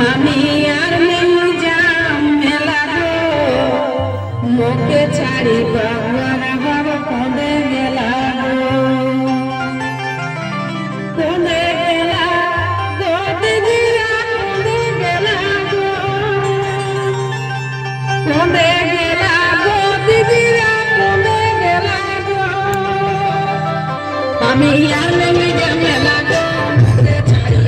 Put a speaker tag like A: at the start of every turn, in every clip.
A: আমি আর নেই ঝামেলা গো মোকে ছাড়ি বাবার বাব কোনে গেলা গো কোনে গেলা গো দিদিরা কোনে গেলা গো কোনে গেলা গো দিদিরা কোনে গেলা গো আমি আর নেই ঝামেলা গো মোকে ছাড়ি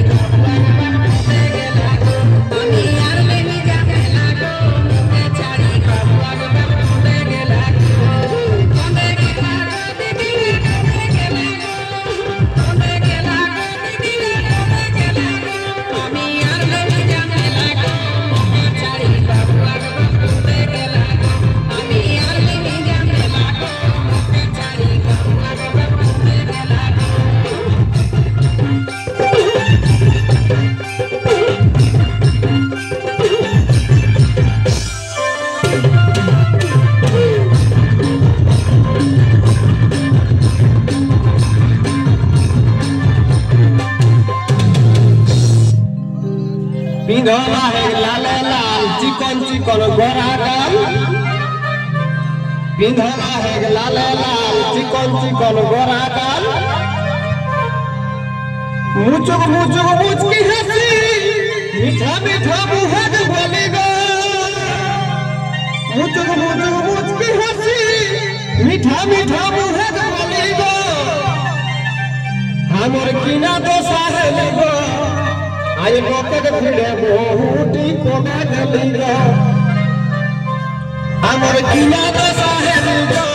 B: पिंधला है लाल लाल चिकन चिकन गोरा गाल पिंधला है लाल लाल चिकन चिकन गोरा गाल मुचुक मुचकी हंसी मीठा मीठा मुहर बोली गो मुचुक मुचकी हंसी मीठा मीठा मुहर बोली गो हमर किना दोसा है गो आई लोकक भिड़े बहुटी कोना गली गो हमर किना दशा है गो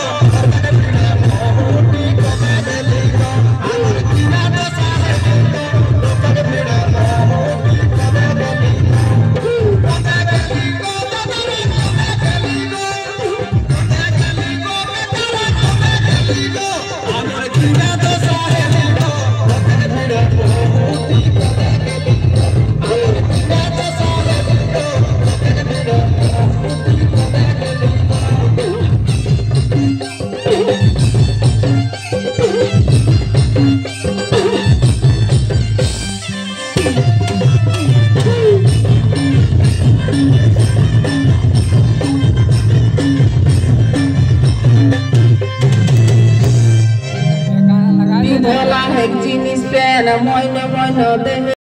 B: बहुटी कोना गली गो हमर किना दशा है गो लोकक भिड़े बहुटी कोना गली गो कोना गली गो कोना गली गो कोना गली गो कोना गली गो हमर किना दशा है गो लोकक भिड़े बहुटी कोना
A: Pidola hek jinis pen moino moino de